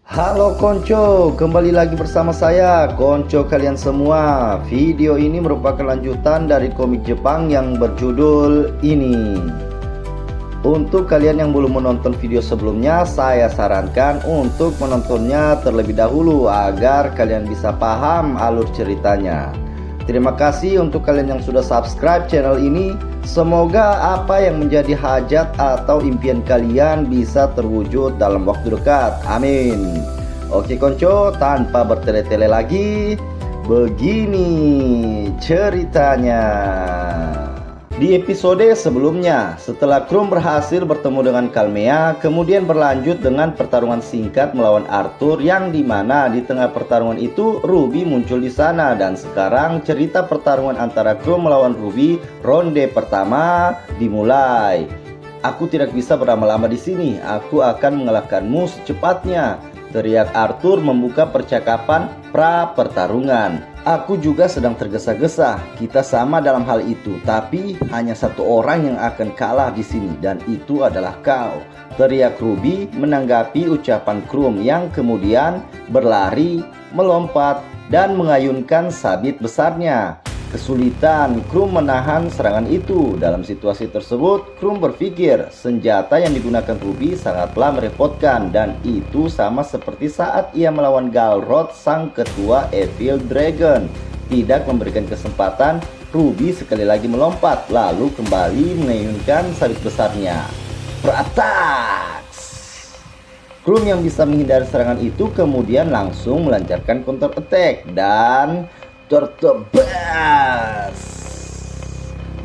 Halo Konco, kembali lagi bersama saya, Konco kalian semua. Video ini merupakan lanjutan dari komik Jepang yang berjudul ini. Untuk kalian yang belum menonton video sebelumnya, saya sarankan untuk menontonnya terlebih dahulu agar kalian bisa paham alur ceritanya. Terima kasih untuk kalian yang sudah subscribe channel ini. Semoga apa yang menjadi hajat atau impian kalian bisa terwujud dalam waktu dekat. Amin. Oke Konco, tanpa bertele-tele lagi, begini ceritanya. Di episode sebelumnya, setelah Krum berhasil bertemu dengan Kalmea, kemudian berlanjut dengan pertarungan singkat melawan Arthur, yang dimana di tengah pertarungan itu Ruby muncul di sana. Dan sekarang cerita pertarungan antara Krum melawan Ruby ronde pertama dimulai. Aku tidak bisa berlama-lama di sini. Aku akan mengalahkanmu secepatnya, teriak Arthur membuka percakapan pra pertarungan. Aku juga sedang tergesa-gesa. Kita sama dalam hal itu, tapi hanya satu orang yang akan kalah di sini, dan itu adalah kau, teriak Ruby menanggapi ucapan Krum yang kemudian berlari, melompat, dan mengayunkan sabit besarnya. Kesulitan Krum menahan serangan itu. Dalam situasi tersebut, Krum berpikir senjata yang digunakan Ruby sangatlah merepotkan, dan itu sama seperti saat ia melawan Galroth, sang ketua Evil Dragon. Tidak memberikan kesempatan Ruby sekali lagi melompat, lalu kembali mengayunkan sabit besarnya. Pratax! Krum yang bisa menghindari serangan itu kemudian langsung melancarkan counter attack dan tertebas.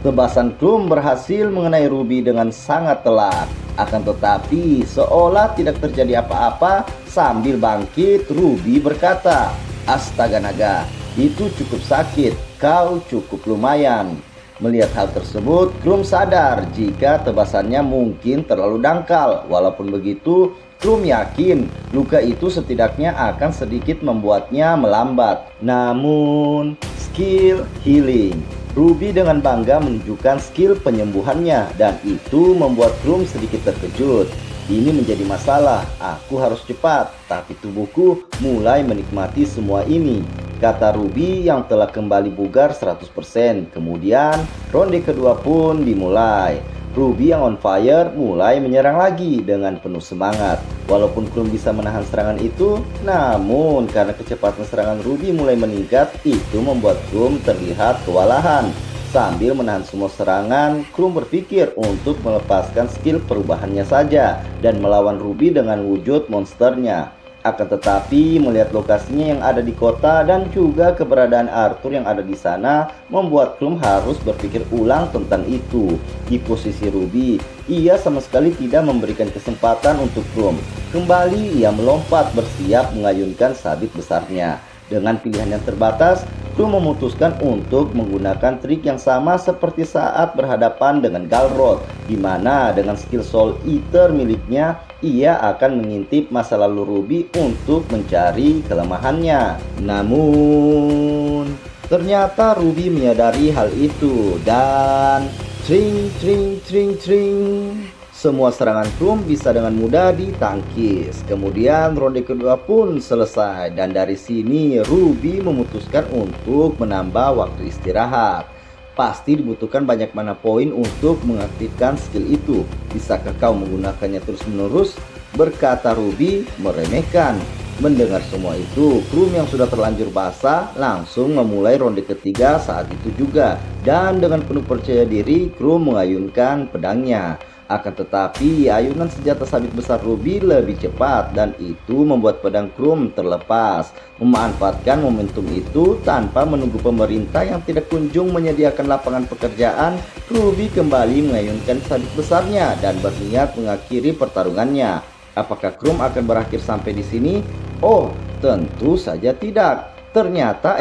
Tebasan Krum berhasil mengenai Ruby dengan sangat telak. Akan tetapi seolah tidak terjadi apa-apa, sambil bangkit Ruby berkata, "Astaga naga, itu cukup sakit, kau cukup lumayan." Melihat hal tersebut, Krum sadar jika tebasannya mungkin terlalu dangkal. Walaupun begitu, Krum yakin luka itu setidaknya akan sedikit membuatnya melambat. Namun, skill healing. Ruby dengan bangga menunjukkan skill penyembuhannya, dan itu membuat Krum sedikit terkejut. Ini menjadi masalah, aku harus cepat, tapi tubuhku mulai menikmati semua ini, kata Ruby yang telah kembali bugar 100%. Kemudian ronde kedua pun dimulai. Ruby yang on fire mulai menyerang lagi dengan penuh semangat. Walaupun Krum bisa menahan serangan itu, namun karena kecepatan serangan Ruby mulai meningkat, itu membuat Krum terlihat kewalahan. Sambil menahan semua serangan, Krum berpikir untuk melepaskan skill perubahannya saja dan melawan Ruby dengan wujud monsternya. Akan tetapi melihat lokasinya yang ada di kota dan juga keberadaan Arthur yang ada di sana, membuat Krum harus berpikir ulang tentang itu. Di posisi Ruby, ia sama sekali tidak memberikan kesempatan untuk Krum. Kembali ia melompat bersiap mengayunkan sabit besarnya. Dengan pilihan yang terbatas, Krum memutuskan untuk menggunakan trik yang sama seperti saat berhadapan dengan Galroth, di mana dengan skill Soul Eater miliknya, ia akan mengintip masa lalu Ruby untuk mencari kelemahannya. Namun, ternyata Ruby menyadari hal itu, dan tring tring tring tring, semua serangan Krum bisa dengan mudah ditangkis. Kemudian ronde kedua pun selesai, dan dari sini Ruby memutuskan untuk menambah waktu istirahat. Pasti dibutuhkan banyak mana poin untuk mengaktifkan skill itu. Bisakah kau menggunakannya terus-menerus? Berkata Ruby meremehkan. Mendengar semua itu, Krum yang sudah terlanjur basah langsung memulai ronde ketiga saat itu juga. Dan dengan penuh percaya diri, Krum mengayunkan pedangnya. Akan tetapi ayunan senjata sabit besar Ruby lebih cepat, dan itu membuat pedang Krum terlepas. Memanfaatkan momentum itu tanpa menunggu pemerintah yang tidak kunjung menyediakan lapangan pekerjaan, Ruby kembali mengayunkan sabit besarnya dan berniat mengakhiri pertarungannya. Apakah Krum akan berakhir sampai di sini? Oh, tentu saja tidak. Ternyata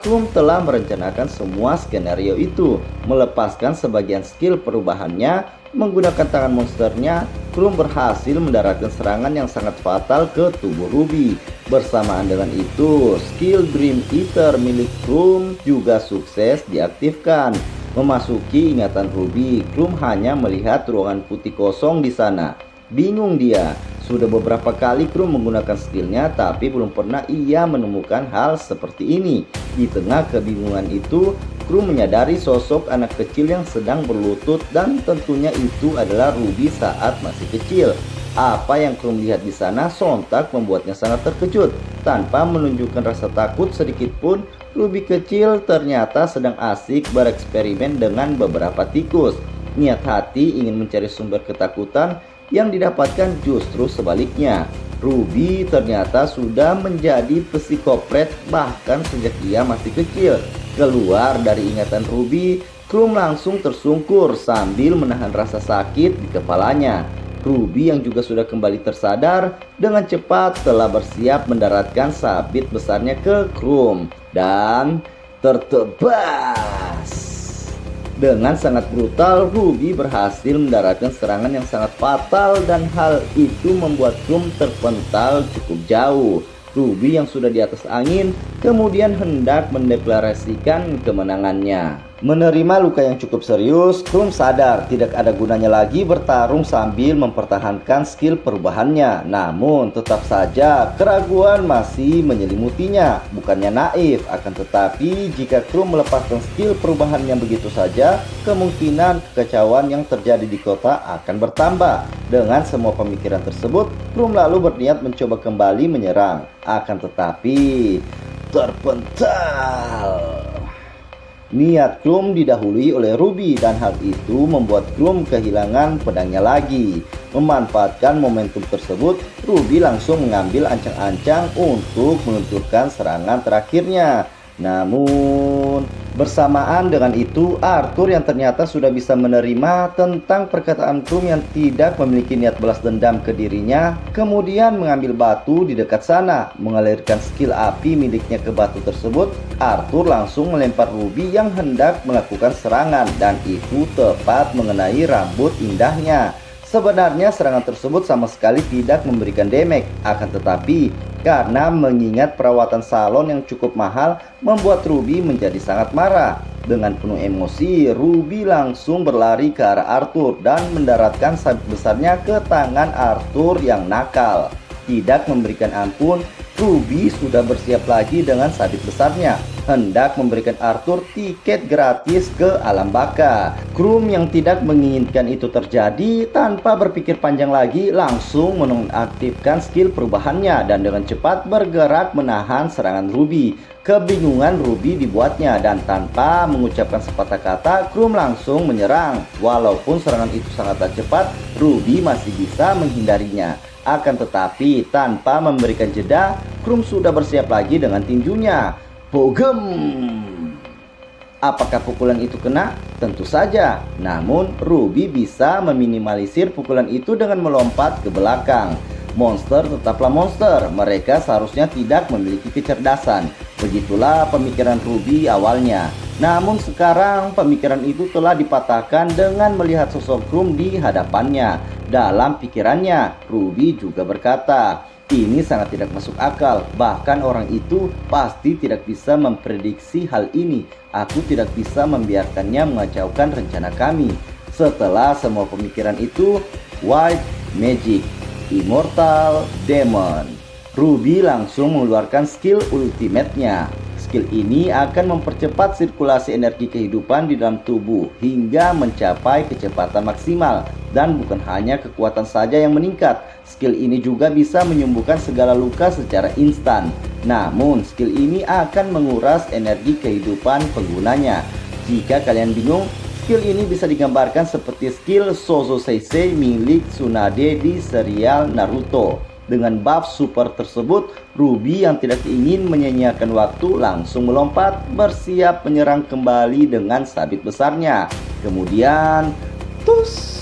Krum telah merencanakan semua skenario itu. Melepaskan sebagian skill perubahannya, menggunakan tangan monsternya, Krum berhasil mendaratkan serangan yang sangat fatal ke tubuh Ruby. Bersamaan dengan itu, skill Dream Eater milik Krum juga sukses diaktifkan. Memasuki ingatan Ruby, Krum hanya melihat ruangan putih kosong di sana. Bingung dia, Sudah beberapa kali Krum menggunakan skillnya, tapi belum pernah ia menemukan hal seperti ini. Di tengah kebingungan itu, Krum menyadari sosok anak kecil yang sedang berlutut, dan tentunya itu adalah Ruby saat masih kecil. Apa yang Krum lihat di sana sontak membuatnya sangat terkejut. Tanpa menunjukkan rasa takut sedikit pun, Ruby kecil ternyata sedang asik bereksperimen dengan beberapa tikus. Niat hati ingin mencari sumber ketakutan, yang didapatkan justru sebaliknya. Ruby ternyata sudah menjadi psikopret bahkan sejak ia masih kecil. Keluar dari ingatan Ruby, Krum langsung tersungkur sambil menahan rasa sakit di kepalanya. Ruby yang juga sudah kembali tersadar dengan cepat telah bersiap mendaratkan sabit besarnya ke Krum dan tertebas. Dengan sangat brutal, Ruby berhasil mendaratkan serangan yang sangat fatal, dan hal itu membuat Krum terpental cukup jauh. Ruby yang sudah di atas angin kemudian hendak mendeklarasikan kemenangannya. Menerima luka yang cukup serius, Krum sadar tidak ada gunanya lagi bertarung sambil mempertahankan skill perubahannya. Namun tetap saja keraguan masih menyelimutinya. Bukannya naif, akan tetapi jika Krum melepaskan skill perubahannya begitu saja, kemungkinan kekacauan yang terjadi di kota akan bertambah. Dengan semua pemikiran tersebut, Krum lalu berniat mencoba kembali menyerang. Akan tetapi terpental. Niat Krum didahului oleh Ruby, dan hal itu membuat Krum kehilangan pedangnya lagi. Memanfaatkan momentum tersebut, Ruby langsung mengambil ancang-ancang untuk melunturkan serangan terakhirnya. Namun bersamaan dengan itu, Arthur yang ternyata sudah bisa menerima tentang perkataan Krum yang tidak memiliki niat balas dendam ke dirinya, kemudian mengambil batu di dekat sana. Mengalirkan skill api miliknya ke batu tersebut, Arthur langsung melempar Ruby yang hendak melakukan serangan, dan itu tepat mengenai rambut indahnya. Sebenarnya serangan tersebut sama sekali tidak memberikan damage, akan tetapi karena mengingat perawatan salon yang cukup mahal membuat Ruby menjadi sangat marah. Dengan penuh emosi, Ruby langsung berlari ke arah Arthur dan mendaratkan sabit besarnya ke tangan Arthur yang nakal. Tidak memberikan ampun, Ruby sudah bersiap lagi dengan sabit besarnya, hendak memberikan Arthur tiket gratis ke alam baka. Krum yang tidak menginginkan itu terjadi, tanpa berpikir panjang lagi langsung menonaktifkan skill perubahannya dan dengan cepat bergerak menahan serangan Ruby. Kebingungan Ruby dibuatnya, dan tanpa mengucapkan sepatah kata, Krum langsung menyerang. Walaupun serangan itu sangatlah cepat, Ruby masih bisa menghindarinya. Akan tetapi tanpa memberikan jeda, Krum sudah bersiap lagi dengan tinjunya. Bogem! Apakah pukulan itu kena? Tentu saja. Namun Ruby bisa meminimalisir pukulan itu dengan melompat ke belakang. Monster tetaplah monster, mereka seharusnya tidak memiliki kecerdasan. Begitulah pemikiran Ruby awalnya. Namun sekarang pemikiran itu telah dipatahkan dengan melihat sosok Krum di hadapannya. Dalam pikirannya, Ruby juga berkata, ini sangat tidak masuk akal. Bahkan orang itu pasti tidak bisa memprediksi hal ini. Aku tidak bisa membiarkannya mengacaukan rencana kami. Setelah semua pemikiran itu, White Magic, Immortal Demon. Ruby langsung mengeluarkan skill ultimate-nya. Skill ini akan mempercepat sirkulasi energi kehidupan di dalam tubuh hingga mencapai kecepatan maksimal. Dan bukan hanya kekuatan saja yang meningkat, skill ini juga bisa menyembuhkan segala luka secara instan. Namun skill ini akan menguras energi kehidupan penggunanya. Jika kalian bingung, skill ini bisa digambarkan seperti skill Sozo Seisei milik Tsunade di serial Naruto. Dengan buff super tersebut, Ruby yang tidak ingin menyia-nyiakan waktu langsung melompat, bersiap menyerang kembali dengan sabit besarnya. Kemudian, tus!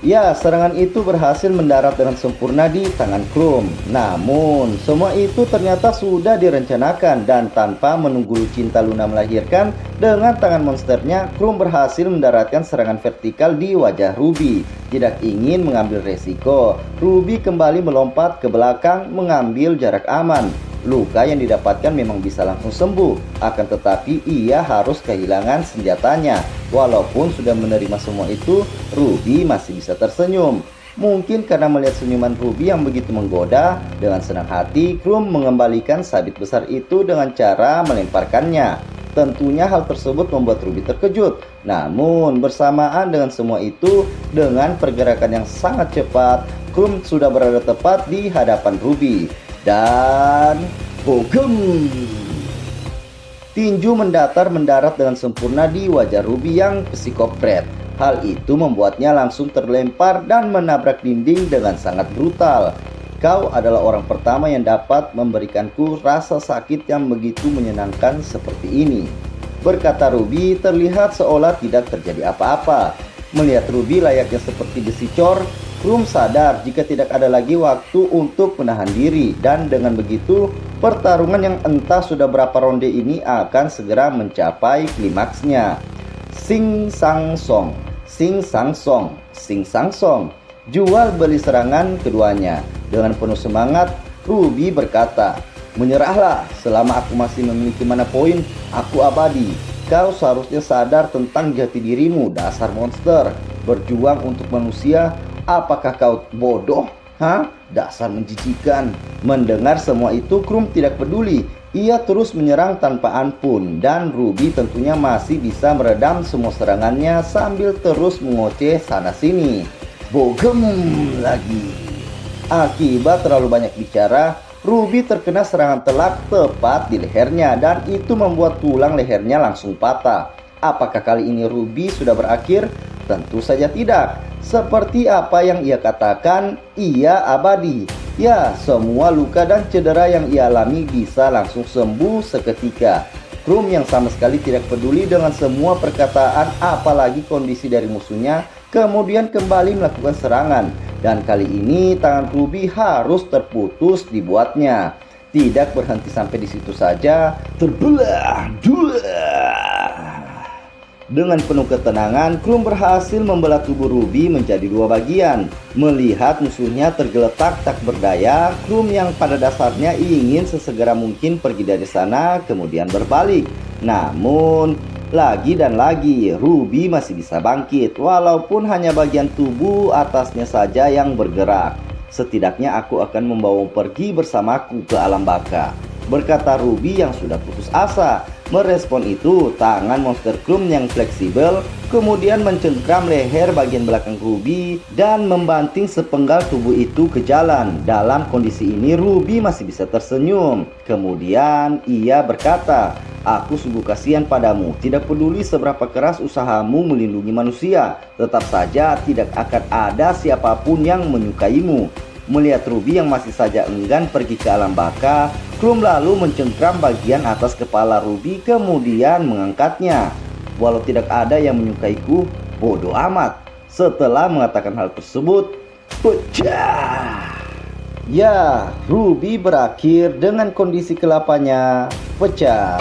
Ya, serangan itu berhasil mendarat dengan sempurna di tangan Krum. Namun, semua itu ternyata sudah direncanakan, dan tanpa menunggu Lucinta Luna melahirkan, dengan tangan monsternya, Krum berhasil mendaratkan serangan vertikal di wajah Ruby. Tidak ingin mengambil resiko, Ruby kembali melompat ke belakang mengambil jarak aman. Luka yang didapatkan memang bisa langsung sembuh, akan tetapi ia harus kehilangan senjatanya. Walaupun sudah menerima semua itu, Ruby masih bisa tersenyum. Mungkin karena melihat senyuman Ruby yang begitu menggoda, dengan senang hati Krum mengembalikan sabit besar itu dengan cara melemparkannya. Tentunya hal tersebut membuat Ruby terkejut. Namun bersamaan dengan semua itu, dengan pergerakan yang sangat cepat, Krum sudah berada tepat di hadapan Ruby. Dan bogem! Tinju mendarat dengan sempurna di wajah Ruby yang psikopret. Hal itu membuatnya langsung terlempar dan menabrak dinding dengan sangat brutal. Kau adalah orang pertama yang dapat memberikanku rasa sakit yang begitu menyenangkan seperti ini, berkata Ruby terlihat seolah tidak terjadi apa-apa. Melihat Ruby layaknya seperti besi cor, Krum sadar jika tidak ada lagi waktu untuk menahan diri, dan dengan begitu pertarungan yang entah sudah berapa ronde ini akan segera mencapai klimaksnya. Sing sang song, sing sang song, sing sang song. Jual beli serangan keduanya. Dengan penuh semangat, Ruby berkata, "Menyerahlah, selama aku masih memiliki mana poin, aku abadi. Kau seharusnya sadar tentang jati dirimu, dasar monster. Berjuang untuk manusia, apakah kau bodoh? Hah? Dasar menjijikan." Mendengar semua itu, Krum tidak peduli. Ia terus menyerang tanpa ampun, dan Ruby tentunya masih bisa meredam semua serangannya sambil terus mengoceh sana-sini. Bogem lagi. Akibat terlalu banyak bicara, Ruby terkena serangan telak tepat di lehernya, dan itu membuat tulang lehernya langsung patah. Apakah kali ini Ruby sudah berakhir? Tentu saja tidak. Seperti apa yang ia katakan, ia abadi. Ya, semua luka dan cedera yang ia alami bisa langsung sembuh seketika. Krum yang sama sekali tidak peduli dengan semua perkataan apalagi kondisi dari musuhnya, kemudian kembali melakukan serangan. Dan kali ini tangan Ruby harus terputus dibuatnya. Tidak berhenti sampai di situ saja, terbelah dua. Dengan penuh ketenangan, Krum berhasil membelah tubuh Ruby menjadi dua bagian. Melihat musuhnya tergeletak tak berdaya, Krum yang pada dasarnya ingin sesegera mungkin pergi dari sana kemudian berbalik. Namun, lagi dan lagi, Ruby masih bisa bangkit, walaupun hanya bagian tubuh atasnya saja yang bergerak. "Setidaknya aku akan membawamu pergi bersamaku ke alam baka," berkata Ruby yang sudah putus asa. Merespon itu, tangan monster Krum yang fleksibel kemudian mencengkram leher bagian belakang Ruby dan membanting sepenggal tubuh itu ke jalan. Dalam kondisi ini Ruby masih bisa tersenyum. Kemudian ia berkata, "Aku sungguh kasihan padamu. Tidak peduli seberapa keras usahamu melindungi manusia, tetap saja tidak akan ada siapapun yang menyukaimu." Melihat Ruby yang masih saja enggan pergi ke alam baka, Krum lalu mencengkram bagian atas kepala Ruby kemudian mengangkatnya. "Walau tidak ada yang menyukaiku, bodoh amat." Setelah mengatakan hal tersebut, pecah. Ya, Ruby berakhir dengan kondisi kelapanya pecah.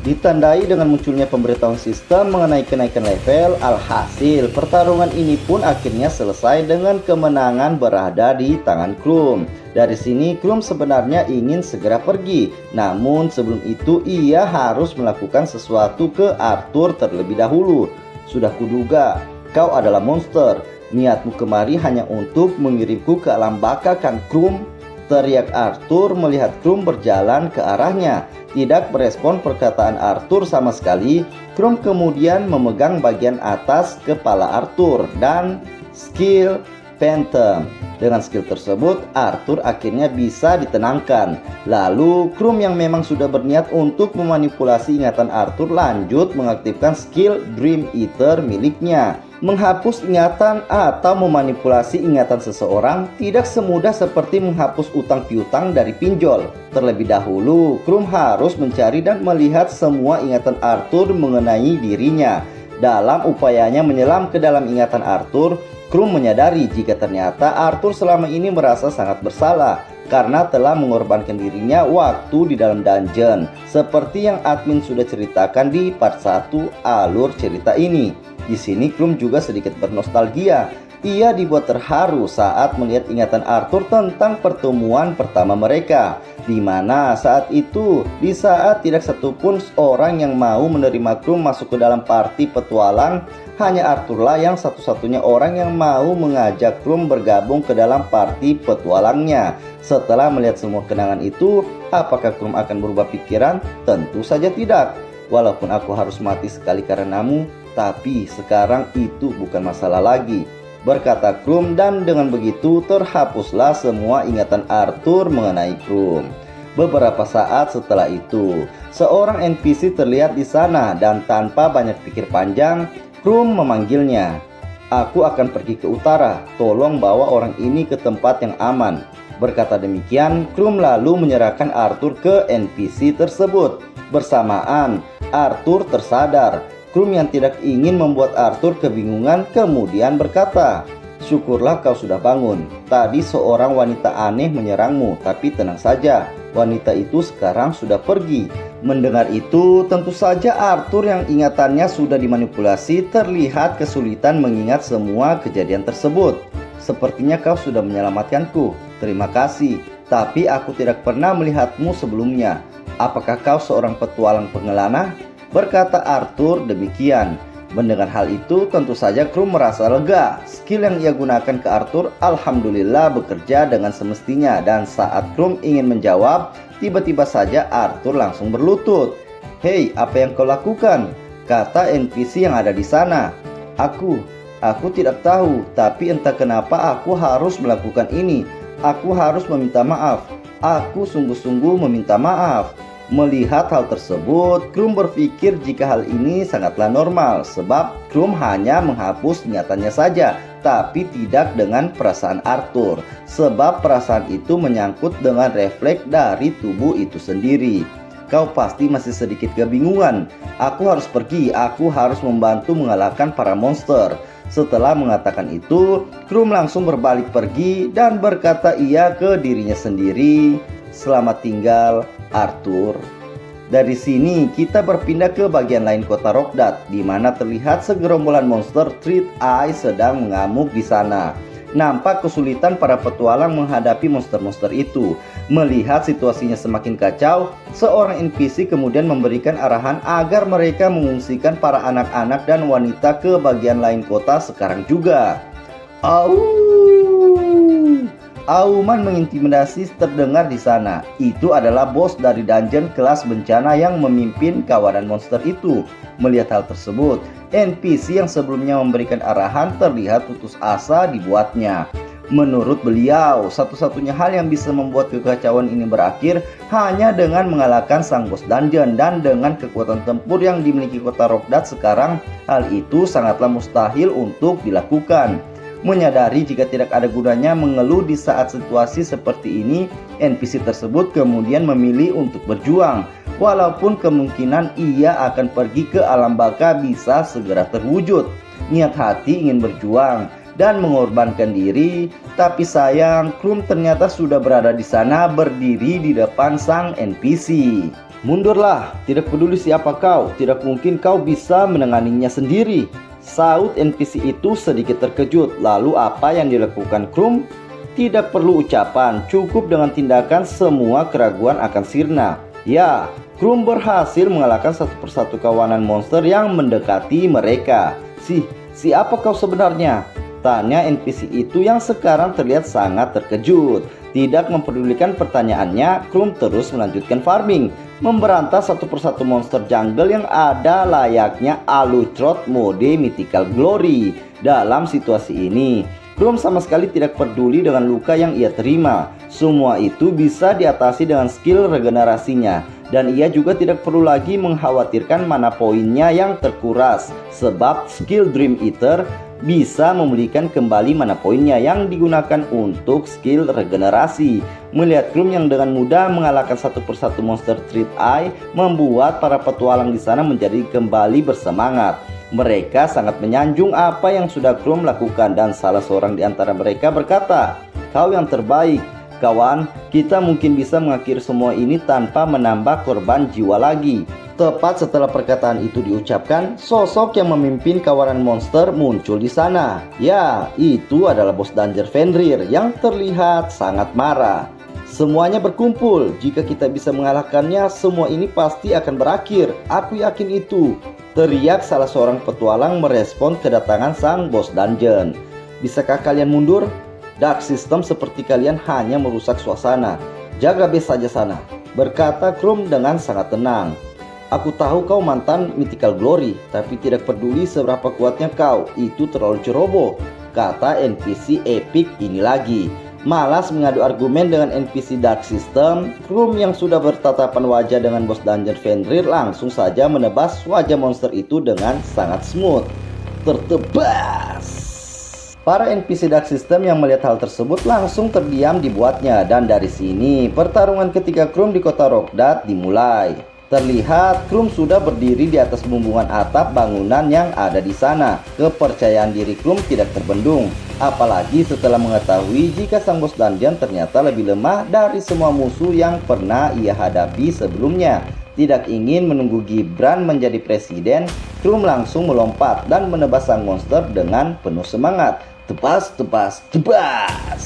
Ditandai dengan munculnya pemberitahuan sistem mengenai kenaikan level. Alhasil pertarungan ini pun akhirnya selesai dengan kemenangan berada di tangan Krum. Dari sini Krum sebenarnya ingin segera pergi, namun sebelum itu ia harus melakukan sesuatu ke Arthur terlebih dahulu. "Sudah kuduga, kau adalah monster. Niatmu kemari hanya untuk mengirimku ke alam baka, kan Krum?" teriak Arthur melihat Krum berjalan ke arahnya. Tidak merespon perkataan Arthur sama sekali, Krum kemudian memegang bagian atas kepala Arthur dan skill Phantom. Dengan skill tersebut, Arthur akhirnya bisa ditenangkan. Lalu Krum yang memang sudah berniat untuk memanipulasi ingatan Arthur lanjut mengaktifkan skill Dream Eater miliknya. Menghapus ingatan atau memanipulasi ingatan seseorang tidak semudah seperti menghapus utang piutang dari pinjol. Terlebih dahulu, Krum harus mencari dan melihat semua ingatan Arthur mengenai dirinya. Dalam upayanya menyelam ke dalam ingatan Arthur, Krum menyadari jika ternyata Arthur selama ini merasa sangat bersalah karena telah mengorbankan dirinya waktu di dalam dungeon, seperti yang admin sudah ceritakan di part 1 alur cerita ini. Di sini Krum juga sedikit bernostalgia Ia dibuat terharu saat melihat ingatan Arthur tentang pertemuan pertama mereka, di mana saat itu, di saat tidak satupun orang yang mau menerima Krum masuk ke dalam party petualang, hanya Arthurlah yang satu-satunya orang yang mau mengajak Krum bergabung ke dalam party petualangnya. Setelah melihat semua kenangan itu, apakah Krum akan berubah pikiran? Tentu saja tidak. Walaupun aku harus mati sekali karenamu, tapi sekarang itu bukan masalah lagi, berkata Krum, dan dengan begitu terhapuslah semua ingatan Arthur mengenai Krum. Beberapa saat setelah itu, seorang NPC terlihat di sana dan tanpa banyak pikir panjang, Krum memanggilnya. Aku akan pergi ke utara, tolong bawa orang ini ke tempat yang aman. Berkata demikian, Krum lalu menyerahkan Arthur ke NPC tersebut. Bersamaan, Arthur tersadar. Krum yang tidak ingin membuat Arthur kebingungan kemudian berkata, "Syukurlah kau sudah bangun. Tadi seorang wanita aneh menyerangmu, tapi tenang saja, wanita itu sekarang sudah pergi." Mendengar itu, tentu saja Arthur yang ingatannya sudah dimanipulasi terlihat kesulitan mengingat semua kejadian tersebut. "Sepertinya kau sudah menyelamatkanku. Terima kasih, tapi aku tidak pernah melihatmu sebelumnya. Apakah kau seorang petualang pengelana?" Berkata Arthur demikian. Mendengar hal itu, tentu saja Krum merasa lega. Skill yang ia gunakan ke Arthur alhamdulillah bekerja dengan semestinya, dan saat Krum ingin menjawab, tiba-tiba saja Arthur langsung berlutut. "Hei, apa yang kau lakukan?" kata NPC yang ada di sana. Aku tidak tahu, tapi entah kenapa aku harus melakukan ini. Aku harus meminta maaf. Aku sungguh-sungguh meminta maaf." Melihat hal tersebut, Krum berpikir jika hal ini sangatlah normal, sebab Krum hanya menghapus ingatannya saja, tapi tidak dengan perasaan Arthur, sebab perasaan itu menyangkut dengan refleks dari tubuh itu sendiri. "Kau pasti masih sedikit kebingungan. Aku harus pergi, aku harus membantu mengalahkan para monster." Setelah mengatakan itu, Krum langsung berbalik pergi dan berkata ia ke dirinya sendiri, "Selamat tinggal, Arthur." Dari sini kita berpindah ke bagian lain kota Rokdat, di mana terlihat segerombolan monster Third Eye sedang mengamuk di sana. Nampak kesulitan para petualang menghadapi monster-monster itu. Melihat situasinya semakin kacau, seorang NPC kemudian memberikan arahan agar mereka mengungsikan para anak-anak dan wanita ke bagian lain kota sekarang juga. Auman mengintimidasi terdengar di sana. Itu adalah bos dari dungeon kelas bencana yang memimpin kawanan monster itu. Melihat hal tersebut, NPC yang sebelumnya memberikan arahan terlihat putus asa dibuatnya. Menurut beliau, satu-satunya hal yang bisa membuat kekacauan ini berakhir hanya dengan mengalahkan sang bos dungeon, dan dengan kekuatan tempur yang dimiliki kota Rokdat sekarang, hal itu sangatlah mustahil untuk dilakukan. Menyadari jika tidak ada gunanya mengeluh di saat situasi seperti ini, NPC tersebut kemudian memilih untuk berjuang. Walaupun kemungkinan ia akan pergi ke alam baka bisa segera terwujud. Niat hati ingin berjuang dan mengorbankan diri, tapi sayang Krum ternyata sudah berada di sana berdiri di depan sang NPC. "Mundurlah, tidak peduli siapa kau, tidak mungkin kau bisa menanganinya sendiri," saut NPC itu sedikit terkejut. Lalu apa yang dilakukan Krum? Tidak perlu ucapan, cukup dengan tindakan semua keraguan akan sirna. Ya, Krum berhasil mengalahkan satu persatu kawanan monster yang mendekati mereka. Siapa kau sebenarnya?" tanya NPC itu yang sekarang terlihat sangat terkejut. Tidak mempedulikan pertanyaannya, Krum terus melanjutkan farming, memberantas satu persatu monster jungle yang ada layaknya Alucrot mode Mythical Glory. Dalam situasi ini, Krum sama sekali tidak peduli dengan luka yang ia terima. Semua itu bisa diatasi dengan skill regenerasinya, dan ia juga tidak perlu lagi mengkhawatirkan mana poinnya yang terkuras, sebab skill Dream Eater bisa memulihkan kembali mana poinnya yang digunakan untuk skill regenerasi. Melihat Krum yang dengan mudah mengalahkan satu persatu monster Third Eye membuat para petualang di sana menjadi kembali bersemangat. Mereka sangat menyanjung apa yang sudah Krum lakukan, dan salah seorang di antara mereka berkata, "Kau yang terbaik, Kawan, kita mungkin bisa mengakhiri semua ini tanpa menambah korban jiwa lagi. Tepat setelah perkataan itu diucapkan, sosok yang memimpin kawanan monster muncul di sana. Ya, itu adalah bos Danger Fenrir yang terlihat sangat marah. Semuanya berkumpul, jika kita bisa mengalahkannya, semua ini pasti akan berakhir. Aku yakin itu. Teriak salah seorang petualang merespon kedatangan sang bos dungeon. Bisakah kalian mundur? Dark System seperti kalian hanya merusak suasana. Jaga base saja sana, berkata Krum dengan sangat tenang. Aku tahu kau mantan Mythical Glory, tapi tidak peduli seberapa kuatnya kau, itu terlalu ceroboh, kata NPC Epic ini lagi. Malas mengadu argumen dengan NPC Dark System, Krum yang sudah bertatapan wajah dengan bos Dungeon Fenrir langsung saja menebas wajah monster itu dengan sangat smooth. Tertebas. Para NPC Dark System yang melihat hal tersebut langsung terdiam dibuatnya, dan dari sini pertarungan ketiga Krum di kota Rok'Dat dimulai. Terlihat Krum sudah berdiri di atas bumbungan atap bangunan yang ada di sana. Kepercayaan diri Krum tidak terbendung, apalagi setelah mengetahui jika sang bos dungeon ternyata lebih lemah dari semua musuh yang pernah ia hadapi sebelumnya. Tidak ingin menunggu Gibran menjadi presiden, Krum langsung melompat dan menebas sang monster dengan penuh semangat. Tebas, tebas, tebas.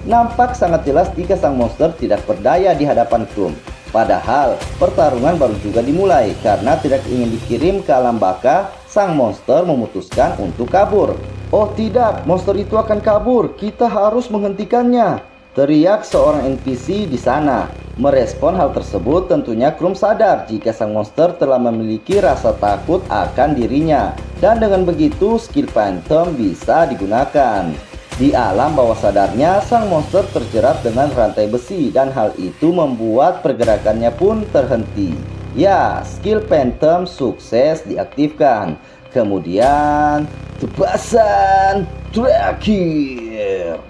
Nampak sangat jelas jika sang monster tidak berdaya di hadapan Krum. Padahal pertarungan baru juga dimulai. Karena tidak ingin dikirim ke alam baka, sang monster memutuskan untuk kabur. Oh tidak, monster itu akan kabur. Kita harus menghentikannya, teriak seorang NPC di sana. Merespon hal tersebut, tentunya Krum sadar jika sang monster telah memiliki rasa takut akan dirinya, dan dengan begitu skill Phantom bisa digunakan. Di alam bawah sadarnya, sang monster terjerat dengan rantai besi, dan hal itu membuat pergerakannya pun terhenti. Ya, skill Phantom sukses diaktifkan. Kemudian tebasan terakhir.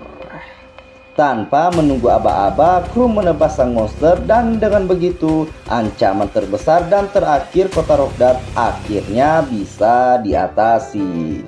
Tanpa menunggu aba-aba, Krum menebas sang monster, dan dengan begitu ancaman terbesar dan terakhir kota Rok'Dat akhirnya bisa diatasi.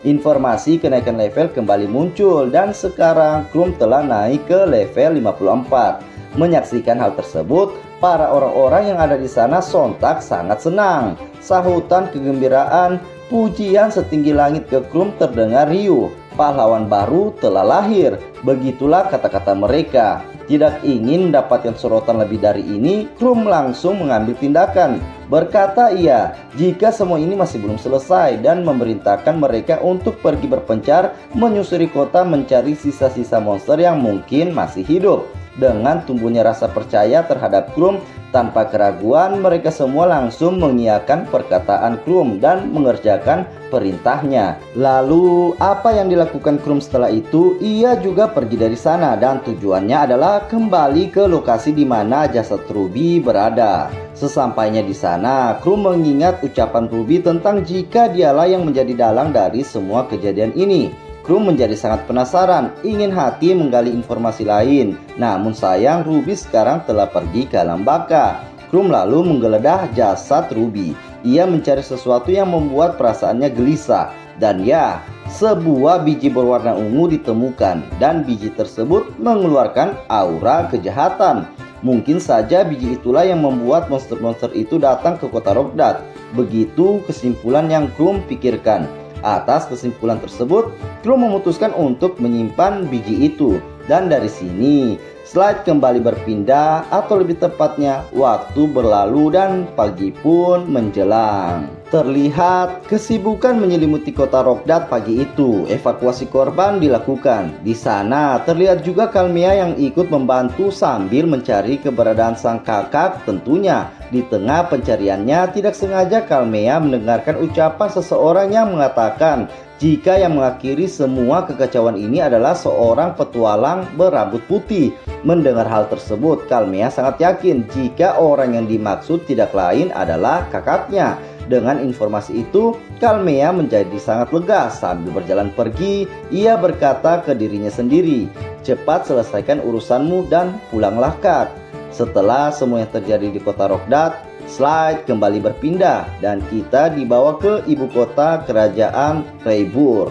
Informasi kenaikan level kembali muncul, dan sekarang Krum telah naik ke level 54. Menyaksikan hal tersebut, para orang-orang yang ada di sana sontak sangat senang. Sahutan kegembiraan, pujian setinggi langit ke Krum terdengar riuh. Pahlawan baru telah lahir, begitulah kata-kata mereka. Tidak ingin mendapatkan sorotan lebih dari ini, Krum langsung mengambil tindakan. Berkata ia, jika semua ini masih belum selesai, dan memerintahkan mereka untuk pergi berpencar menyusuri kota mencari sisa-sisa monster yang mungkin masih hidup. Dengan tumbuhnya rasa percaya terhadap Krum, tanpa keraguan mereka semua langsung mengiyakan perkataan Krum dan mengerjakan perintahnya. Lalu apa yang dilakukan Krum setelah itu? Ia juga pergi dari sana, dan tujuannya adalah kembali ke lokasi di mana jasad Ruby berada. Sesampainya di sana, Krum mengingat ucapan Ruby tentang jika dialah yang menjadi dalang dari semua kejadian ini. Krum menjadi sangat penasaran, ingin hati menggali informasi lain. Namun sayang, Ruby sekarang telah pergi ke alam baka. Krum lalu menggeledah jasad Ruby. Ia mencari sesuatu yang membuat perasaannya gelisah. Dan ya, sebuah biji berwarna ungu ditemukan, dan biji tersebut mengeluarkan aura kejahatan. Mungkin saja biji itulah yang membuat monster-monster itu datang ke kota Rok'Dat. Begitu kesimpulan yang Krum pikirkan. Atas kesimpulan tersebut, Krum memutuskan untuk menyimpan biji itu. Dan dari sini, slide kembali berpindah, atau lebih tepatnya, waktu berlalu dan pagi pun menjelang. Terlihat kesibukan menyelimuti kota Rok'Dat pagi itu. Evakuasi korban dilakukan. Di sana terlihat juga Kalmea yang ikut membantu sambil mencari keberadaan sang kakak. Tentunya di tengah pencariannya, tidak sengaja Kalmea mendengarkan ucapan seseorang yang mengatakan jika yang mengakhiri semua kekacauan ini adalah seorang petualang berambut putih. Mendengar hal tersebut, Kalmea sangat yakin jika orang yang dimaksud tidak lain adalah kakaknya. Dengan informasi itu, Kalmea menjadi sangat lega. Sambil berjalan pergi, ia berkata ke dirinya sendiri, cepat selesaikan urusanmu dan pulanglah Kat. Setelah semua yang terjadi di kota Rok'Dat, slide kembali berpindah dan kita dibawa ke ibu kota kerajaan Freybur.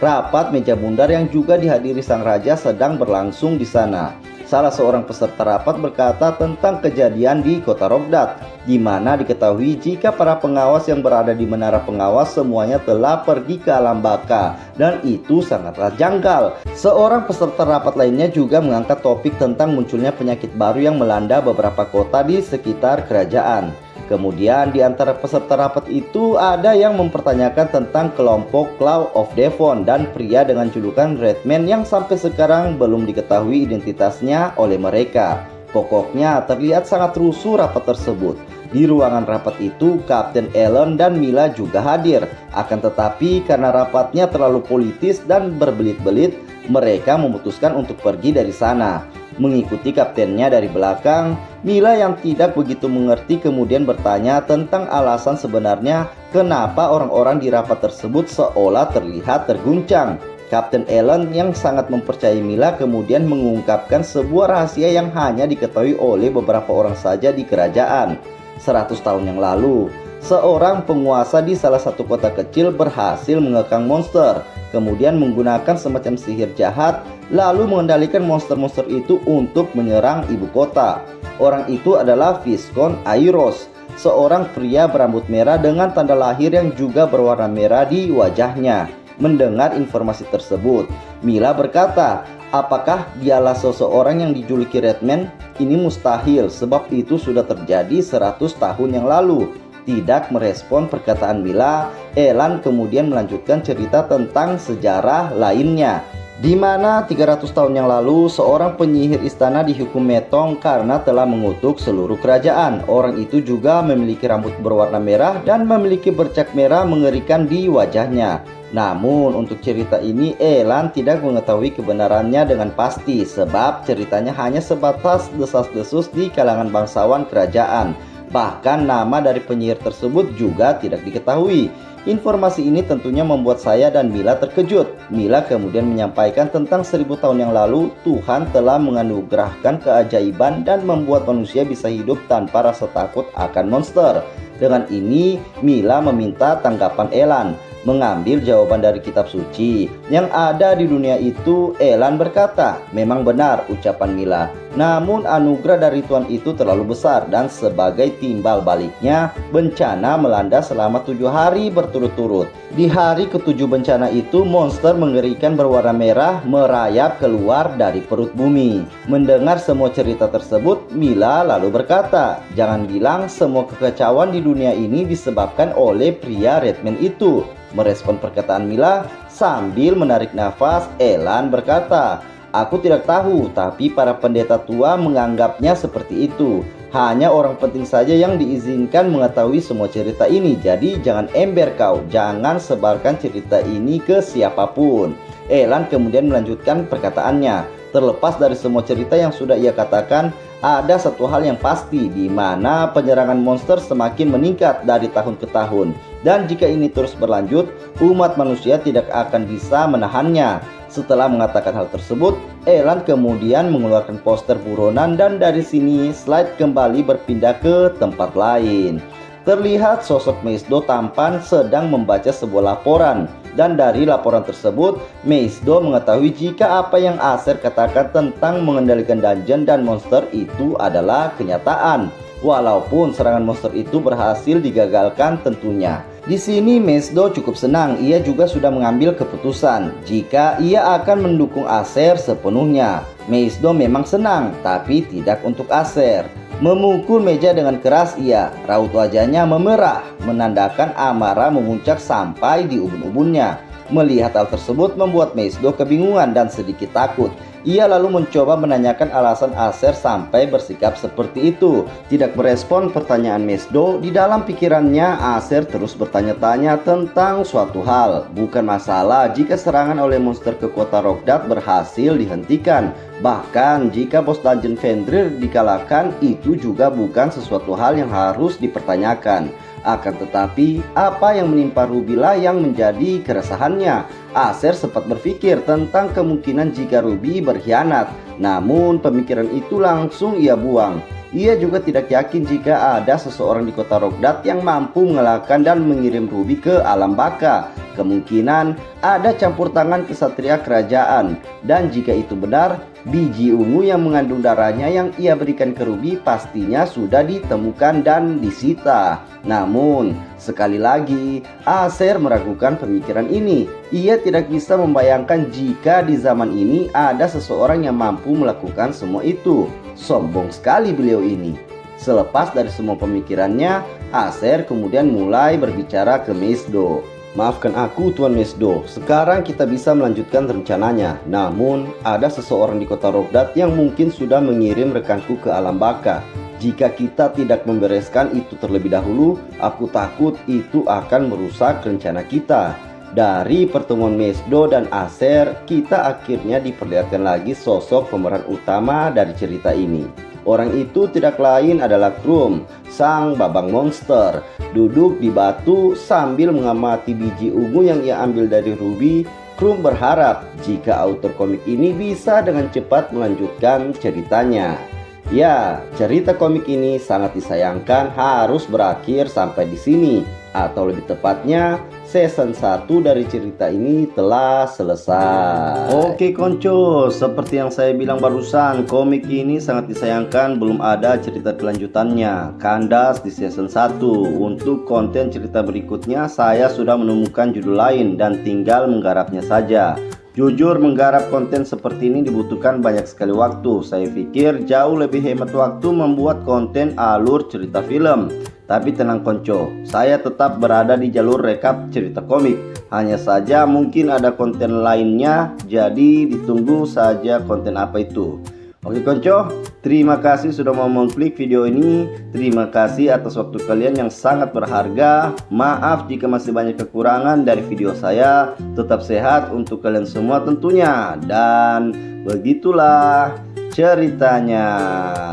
Rapat meja bundar yang juga dihadiri sang raja sedang berlangsung di sana. Salah seorang peserta rapat berkata tentang kejadian di kota Rogdat, di mana diketahui jika para pengawas yang berada di menara pengawas semuanya telah pergi ke alam baka, dan itu sangatlah janggal. Seorang peserta rapat lainnya juga mengangkat topik tentang munculnya penyakit baru yang melanda beberapa kota di sekitar kerajaan. Kemudian di antara peserta rapat itu ada yang mempertanyakan tentang kelompok Claw of Devon dan pria dengan julukan Redman yang sampai sekarang belum diketahui identitasnya oleh mereka. Pokoknya terlihat sangat rusuh rapat tersebut. Di ruangan rapat itu Kapten Allen dan Mila juga hadir. Akan tetapi karena rapatnya terlalu politis dan berbelit-belit, mereka memutuskan untuk pergi dari sana. Mengikuti kaptennya dari belakang, Mila yang tidak begitu mengerti kemudian bertanya tentang alasan sebenarnya kenapa orang-orang di rapat tersebut seolah terlihat terguncang. Kapten Allen yang sangat mempercayai Mila kemudian mengungkapkan sebuah rahasia yang hanya diketahui oleh beberapa orang saja di kerajaan. 100 tahun yang lalu, seorang penguasa di salah satu kota kecil berhasil mengekang monster, kemudian menggunakan semacam sihir jahat, lalu mengendalikan monster-monster itu untuk menyerang ibu kota. Orang itu adalah Viscount Aeros, seorang pria berambut merah dengan tanda lahir yang juga berwarna merah di wajahnya. Mendengar informasi tersebut, Mila berkata, apakah dialah seseorang yang dijuluki Redman? Ini mustahil, sebab itu sudah terjadi 100 tahun yang lalu. Tidak merespon perkataan Mila, Elan kemudian melanjutkan cerita tentang sejarah lainnya, di mana 300 tahun yang lalu seorang penyihir istana dihukum metong karena telah mengutuk seluruh kerajaan. Orang itu juga memiliki rambut berwarna merah dan memiliki bercak merah mengerikan di wajahnya. Namun untuk cerita ini Elan tidak mengetahui kebenarannya dengan pasti, sebab ceritanya hanya sebatas desas-desus di kalangan bangsawan kerajaan. Bahkan nama dari penyihir tersebut juga tidak diketahui. Informasi ini tentunya membuat saya dan Mila terkejut. Mila kemudian menyampaikan tentang 1000 tahun yang lalu Tuhan telah menganugerahkan keajaiban dan membuat manusia bisa hidup tanpa rasa takut akan monster. Dengan ini Mila meminta tanggapan Elan. Mengambil jawaban dari kitab suci yang ada di dunia itu, Elan berkata, memang benar ucapan Mila. Namun anugerah dari Tuhan itu terlalu besar dan sebagai timbal baliknya bencana melanda selama 7 hari berturut-turut. Di hari ke-7 bencana itu monster mengerikan berwarna merah merayap keluar dari perut bumi. Mendengar semua cerita tersebut, Mila lalu berkata, jangan bilang semua kekacauan di dunia ini disebabkan oleh pria Redman itu. Merespon perkataan Mila sambil menarik nafas, Elan berkata, aku tidak tahu, tapi para pendeta tua menganggapnya seperti itu. Hanya orang penting saja yang diizinkan mengetahui semua cerita ini. Jadi jangan ember kau, jangan sebarkan cerita ini ke siapapun. Elan kemudian melanjutkan perkataannya. Terlepas dari semua cerita yang sudah ia katakan, ada satu hal yang pasti, di mana penyerangan monster semakin meningkat dari tahun ke tahun. Dan jika ini terus berlanjut, umat manusia tidak akan bisa menahannya. Setelah mengatakan hal tersebut, Elan kemudian mengeluarkan poster buronan dan dari sini slide kembali berpindah ke tempat lain. Terlihat sosok Meisdo tampan sedang membaca sebuah laporan. Dan dari laporan tersebut, Meisdo mengetahui jika apa yang Acer katakan tentang mengendalikan dungeon dan monster itu adalah kenyataan. Walaupun serangan monster itu berhasil digagalkan tentunya. Di sini Meisdo cukup senang, ia juga sudah mengambil keputusan jika ia akan mendukung Acer sepenuhnya. Meisdo memang senang, tapi tidak untuk Acer. Memukul meja dengan keras ia, raut wajahnya memerah, menandakan amarah memuncak sampai di ubun-ubunnya. Melihat hal tersebut membuat Meisdo kebingungan dan sedikit takut. Ia lalu mencoba menanyakan alasan Acer sampai bersikap seperti itu. Tidak merespon pertanyaan Meisdo, di dalam pikirannya Acer terus bertanya-tanya tentang suatu hal. Bukan masalah jika serangan oleh monster ke kota Rogdat berhasil dihentikan. Bahkan jika bos dungeon Fenrir dikalahkan, itu juga bukan sesuatu hal yang harus dipertanyakan. Akan tetapi, apa yang menimpa Ruby-lah yang menjadi keresahannya. Acer sempat berpikir tentang kemungkinan jika Ruby berkhianat. Namun pemikiran itu langsung ia buang. Ia juga tidak yakin jika ada seseorang di kota Rogdat yang mampu mengalahkan dan mengirim Ruby ke alam baka. Kemungkinan ada campur tangan kesatria kerajaan, dan jika itu benar, biji ungu yang mengandung darahnya yang ia berikan ke Ruby pastinya sudah ditemukan dan disita. Namun sekali lagi Acer meragukan pemikiran ini. Ia tidak bisa membayangkan jika di zaman ini ada seseorang yang mampu melakukan semua itu. Sombong sekali beliau ini. Selepas dari semua pemikirannya, Acer kemudian mulai berbicara ke Mesdo. Maafkan aku Tuan Mesdo, sekarang kita bisa melanjutkan rencananya. Namun ada seseorang di kota Rogdat yang mungkin sudah mengirim rekanku ke alam baka. Jika kita tidak membereskan itu terlebih dahulu, aku takut itu akan merusak rencana kita. Dari pertemuan Mesdo dan Acer, kita akhirnya diperlihatkan lagi sosok pemeran utama dari cerita ini. Orang itu tidak lain adalah Krum, sang babang monster. Duduk di batu sambil mengamati biji ungu yang ia ambil dari Ruby, Krum berharap jika author komik ini bisa dengan cepat melanjutkan ceritanya. Ya, cerita komik ini sangat disayangkan harus berakhir sampai di sini. Atau lebih tepatnya, season 1 dari cerita ini telah selesai. Oke konco, seperti yang saya bilang barusan, komik ini sangat disayangkan belum ada cerita kelanjutannya. Kandas di season 1. Untuk konten cerita berikutnya, saya sudah menemukan judul lain dan tinggal menggarapnya saja. Jujur, menggarap konten seperti ini dibutuhkan banyak sekali waktu. Saya pikir jauh lebih hemat waktu membuat konten alur cerita film. Tapi tenang konco, saya tetap berada di jalur rekap cerita komik. Hanya saja mungkin ada konten lainnya, jadi ditunggu saja konten apa itu. Oke konco, terima kasih sudah mau mengklik video ini. Terima kasih atas waktu kalian yang sangat berharga. Maaf jika masih banyak kekurangan dari video saya. Tetap sehat untuk kalian semua tentunya. Dan begitulah ceritanya.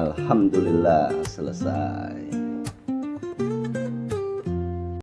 Alhamdulillah selesai.